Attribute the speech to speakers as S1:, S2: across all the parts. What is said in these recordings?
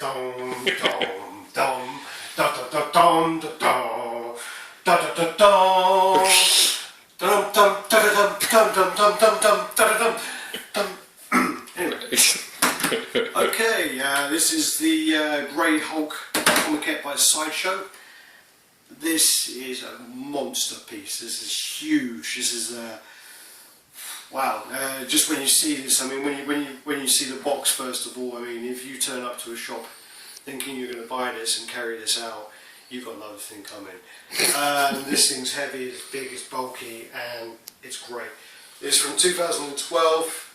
S1: dum dum dum da da da dum da da da da da dum dum da da dum dum dum dum dum da da dum. Anyway, okay, this is the Grey Hulk comic by Sideshow. This is a monster piece. This is huge. This is wow. Just when you see this, I mean, when you see the box first of all, I mean, if you turn up to a shop thinking you're going to buy this and carry this out, you've got another thing coming. This thing's heavy, it's big, it's bulky, and it's great. It's from 2012.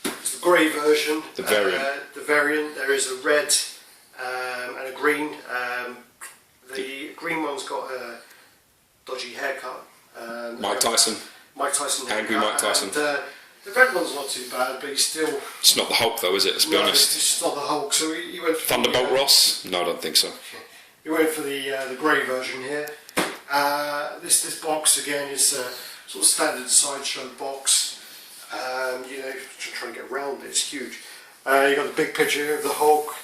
S1: It's the grey version.
S2: The variant.
S1: The variant. There is a red and a green. The green one's got a dodgy haircut.
S2: Mike Tyson.
S1: Mike Tyson.
S2: Angry Mike Tyson.
S1: And, the red one's not too bad, but he's still...
S2: It's not the Hulk though, is it? Let's be honest.
S1: It's just not the Hulk. So he went for
S2: Thunderbolt Ross? No, I don't think so.
S1: He went for the grey version here. This box again is a sort of standard Sideshow box. You know, trying to get around it, it's huge. You got the big picture of the Hulk.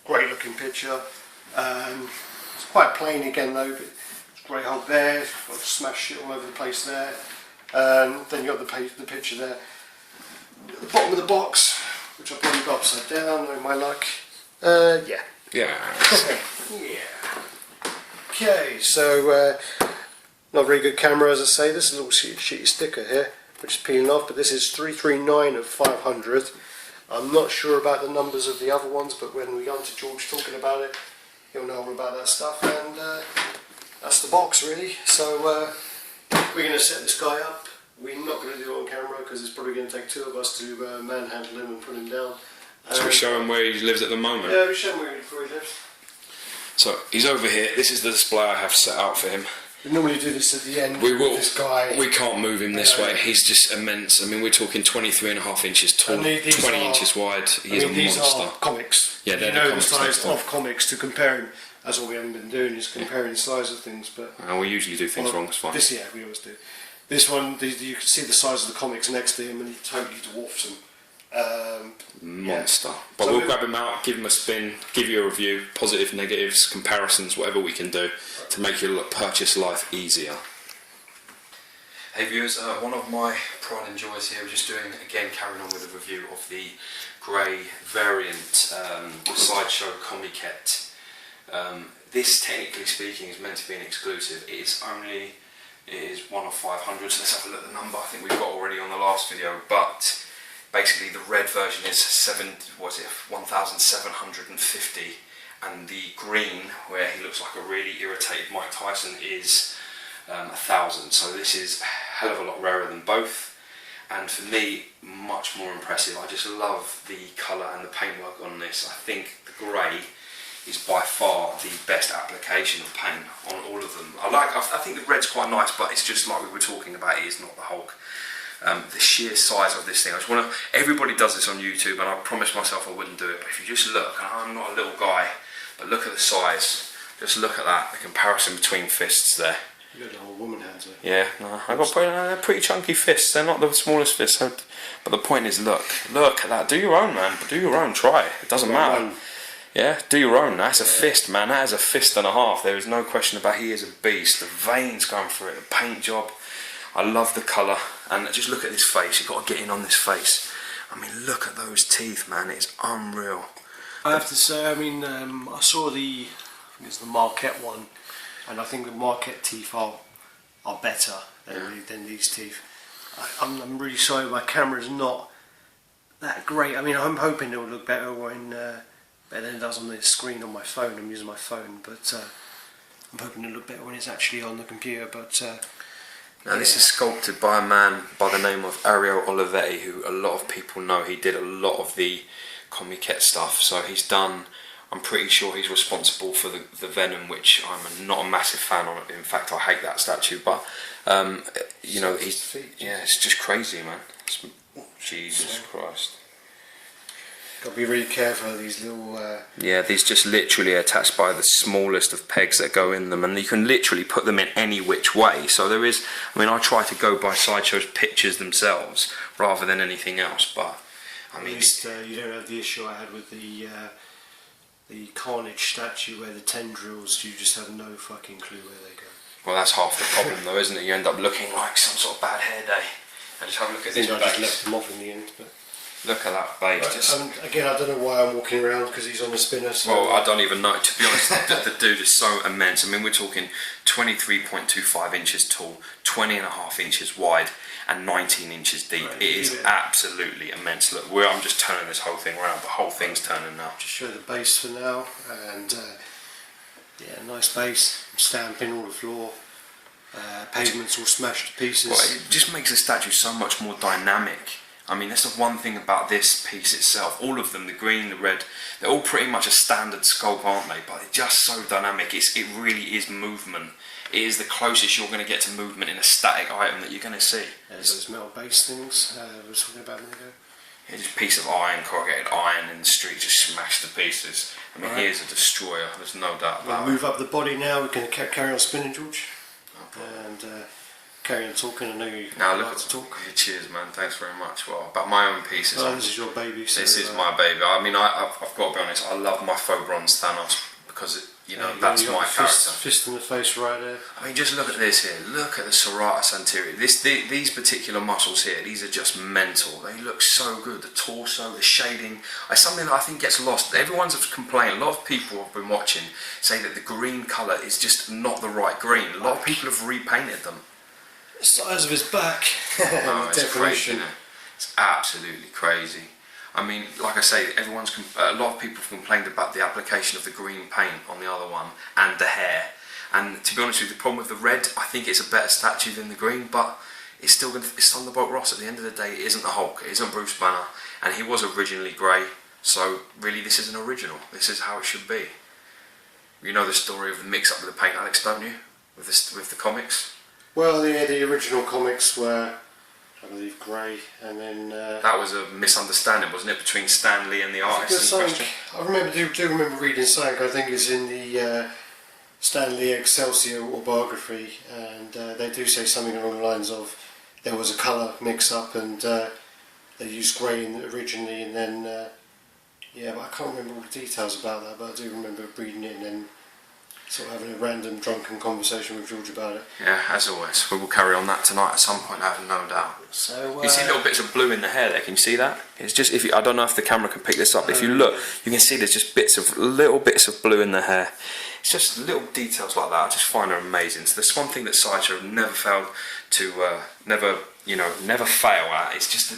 S1: Great looking picture. It's quite plain again though, but it's Grey Hulk there, got smash shit all over the place there. Then you got the picture there. At the bottom of the box, which I probably got upside down, knowing my luck. Yeah.
S2: Yeah.
S1: Yeah. Okay, so not a very good camera, as I say. This is a little sheety sticker here, which is peeling off, but this is 339 of 500. I'm not sure about the numbers of the other ones, but when we go into George talking about it, he'll know all about that stuff, and that's the box really. So we're going to set this guy up. We're not going to do it on camera because it's probably going to take two of us to manhandle him and put him down.
S2: So we show him where he lives at the moment?
S1: Yeah, we show him where he lives.
S2: So he's over here. This is the display I have set out for him.
S1: We normally do this at the end.
S2: We will.
S1: This guy.
S2: We can't move him this way. He's just immense. I mean, we're talking 23.5 inches tall, 20 inches wide. He's a monster.
S1: These are comics.
S2: Yeah, they're
S1: you know
S2: the
S1: the
S2: comics
S1: size of comics to compare him. That's what we haven't been doing, is comparing the size of things. But
S2: we usually do things wrong. It's fine.
S1: This, yeah, we always do. This one, you can see the size of the comics next to him, and he totally dwarfs them.
S2: Monster.
S1: Yeah.
S2: But
S1: So
S2: we'll grab him out, give him a spin, give you a review, positive, negatives, comparisons, whatever we can do to make your purchase life easier. Hey viewers, one of my pride and joys here, we're just doing, again, carrying on with a review of the grey variant Sideshow Comiket. This, technically speaking, is meant to be an exclusive. It is one of 500, so let's have a look at the number. I think we've got already on the last video, but basically the red version is 1,750, and the green, where he looks like a really irritated Mike Tyson, is 1,000. So this is a hell of a lot rarer than both, and for me, much more impressive. I just love the colour and the paintwork on this. I think the grey is by far the best application of paint on all of them. I think the red's quite nice, but it's just like we were talking about, it is not the Hulk. The sheer size of this thing, I just want to, everybody does this on YouTube, and I promised myself I wouldn't do it, but if you just look, and I'm not a little guy, but look at the size, just look at that, the comparison between fists there.
S1: You got the whole woman hands there.
S2: Yeah, no, I've got they're pretty chunky fists, they're not the smallest fists, but the point is, look at that, do your own, man, do your own, try it doesn't matter. Yeah, do your own. That's a fist, man. That is a fist and a half. There is no question about it. He is a beast. The veins going through it, the paint job. I love the colour. And just look at this face. You've got to get in on this face. I mean, look at those teeth, man. It's unreal.
S1: I have to say, I mean, I saw I think it's the Marquette one, and I think the Marquette teeth are better than these teeth. I'm really sorry, my camera's not that great. I mean, I'm hoping it will look better when... better than it does on the screen on my phone. I'm using my phone, but I'm hoping it'll look better when it's actually on the computer. But
S2: now this is sculpted by a man by the name of Ariel Olivetti, who a lot of people know. He did a lot of the Comiket stuff, so he's done. I'm pretty sure he's responsible for the Venom, which I'm not a massive fan of. In fact, I hate that statue. But you know, it's just crazy, man. Jesus Christ.
S1: Got to be really careful of these little...
S2: Yeah, these just literally attached by the smallest of pegs that go in them, and you can literally put them in any which way. So there is, I mean, I try to go by Sideshow's pictures themselves rather than anything else, but I
S1: At
S2: mean,
S1: least you don't have the issue I had with the Carnage statue where the tendrils, you just have no fucking clue where they go.
S2: well, that's half the problem, though, isn't it? You end up looking like some sort of bad hair day. And just have a look at
S1: I think
S2: this
S1: I just
S2: base.
S1: left them off in the end. But
S2: Look at that base. Just,
S1: again, I don't know why I'm walking around because he's on the spinner. So
S2: well, I don't even know. To be honest, the dude is so immense. I mean, we're talking 23.25 inches tall, 20.5 inches wide, and 19 inches deep.
S1: Right,
S2: it is absolutely immense. Look, I'm just turning this whole thing around. The whole thing's turning now.
S1: just show the base for now, and yeah, nice base. Stamping all the floor. Pavement's all smashed to pieces.
S2: Well, it just makes the statue so much more dynamic. I mean, that's the one thing about this piece itself. All of them, the green, the red, they're all pretty much a standard sculpt, aren't they? But they're just so dynamic. It really is movement. It is the closest you're going to get to movement in a static item that you're going to see.
S1: There's those metal base things we were talking about a minute ago.
S2: Here's a piece of iron, corrugated iron in the street, just smashed to pieces. I mean,
S1: Right.
S2: here's a destroyer. There's no doubt
S1: We'll
S2: about it.
S1: move up the body now. We're going to carry on spinning, George,
S2: Okay.
S1: and carry on talking. I know you
S2: Now look
S1: like
S2: at
S1: to talk.
S2: Cheers, man. Thanks very much. Well, about my own pieces.
S1: Oh, this is your baby. So,
S2: This is my baby. I mean, I've got to be honest. I love my faux bronze Thanos because that's
S1: you got
S2: my
S1: the
S2: character.
S1: fist in the face right there.
S2: I mean, just look at this here. Look at the serratus anterior. These particular muscles here, these are just mental. They look so good. The torso, the shading. It's something that I think gets lost. Everyone's complained. A lot of people have been watching say that the green colour is just not the right green. A lot of people have repainted them.
S1: The size of his back.
S2: Oh,
S1: The
S2: it's crazy.
S1: definition.
S2: Isn't it? It's absolutely crazy. I mean, like I say, a lot of people have complained about the application of the green paint on the other one and the hair. And to be honest with you, the problem with the red, I think it's a better statue than the green, but it's still it's Thunderbolt Ross. At the end of the day, it isn't the Hulk, it isn't Bruce Banner, and he was originally grey. So really, this is an original. This is how it should be. You know the story of the mix-up with the paint, Alex, don't you? With the comics.
S1: Well, the original comics were, I believe, grey, and then.
S2: That was a misunderstanding, wasn't it, between Stan Lee and the artist in question?
S1: I do remember reading something. I think it's in the Stan Lee Excelsior autobiography, and they do say something along the lines of there was a colour mix-up, and they used grey originally, and then yeah, but I can't remember all the details about that. But I do remember reading it and then sort of having a random drunken conversation with George about it.
S2: Yeah, as always. We will carry on that tonight at some point, I have no doubt.
S1: So
S2: You see little bits of blue in the hair there, can you see that? It's just, I don't know if the camera can pick this up, but if you look, you can see there's just little bits of blue in the hair. It's just little details like that, I just find them amazing. So there's one thing that Sideshow have never failed to, never fail at, it's just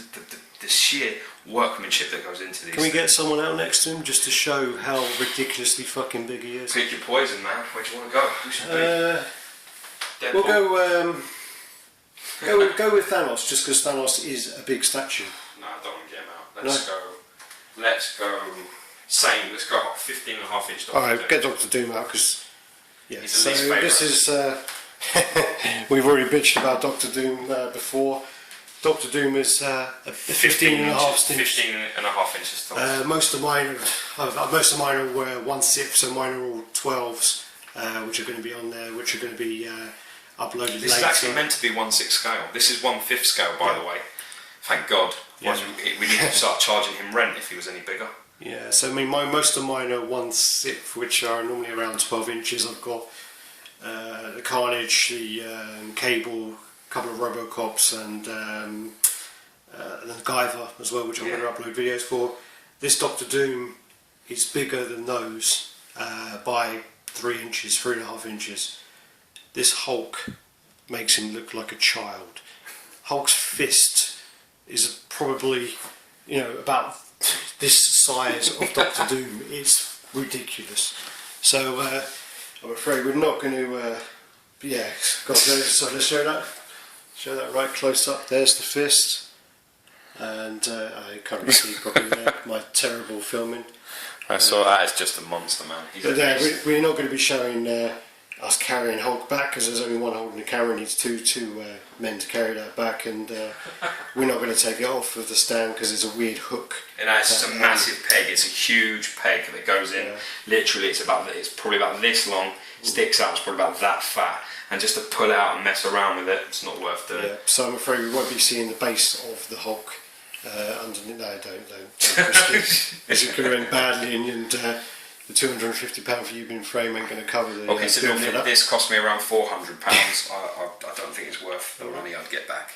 S2: the sheer workmanship that goes into these.
S1: can we get someone out next to him just to show how ridiculously fucking big he is?
S2: Pick your poison, man. Where do you want to go? Who should be?
S1: We'll
S2: Deadpool?
S1: go with Thanos, just because Thanos is a big statue.
S2: No, I don't want to get him out. Let's go. Same. Let's go 15.5 inch. Doctor
S1: Alright,
S2: Doom.
S1: get Doctor Doom out, because yeah.
S2: He's the least
S1: This is we've already bitched about Doctor Doom before. Doctor Doom is a 15.5 inch.
S2: 15.5 inches tall.
S1: Most of mine were 1/6, so mine are all 12s, which are going to be on there, which are going to be uploaded
S2: This
S1: later.
S2: is actually meant to be 1/6 scale. This is 1/5 scale, by the way. Thank God.
S1: Yeah.
S2: Otherwise we need to start charging him rent if he was any bigger.
S1: Yeah, so I mean, most of mine are 1/6, which are normally around 12 inches. I've got the Carnage, the Cable, a couple of Robocops, and the Guyver as well, which I'm going to upload videos for. This Doctor Doom is bigger than those by 3 inches, 3.5 inches. This Hulk makes him look like a child. Hulk's fist is probably, about this size of Doctor Doom. It's ridiculous. So I'm afraid we're not going to. So let's show that right close up. There's the fist, and I can't really see properly there. My terrible filming.
S2: I saw that as just a monster, man. He's
S1: But
S2: a beast.
S1: we're not going to be showing us carrying Hulk back, because there's only one holding the camera. Needs two men to carry that back, and we're not going to take it off of the stand because there's a weird hook.
S2: And it's just a massive peg. It's a huge peg that goes in.
S1: Yeah.
S2: Literally, it's probably about this long. Sticks out. It's probably about that fat. And just to pull it out and mess around with it, it's not worth doing.
S1: Yeah, so I'm afraid we won't be seeing the base of the Hulk Underneath, no, don't. This is going to end badly, and the £250 for you being frame ain't going to cover the.
S2: Well, considering
S1: bill for that.
S2: this cost me around £400, I don't think it's worth the money I'd get back.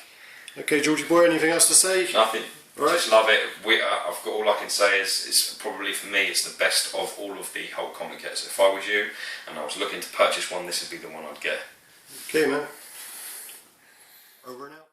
S1: Okay, Georgie boy, anything else to say?
S2: Nothing.
S1: Right.
S2: Just love it. I've got all I can say is it's probably for me it's the best of all of the Hulk comic kits. If I was you and I was looking to purchase one, this would be the one I'd get.
S1: Okay, man. Over and out.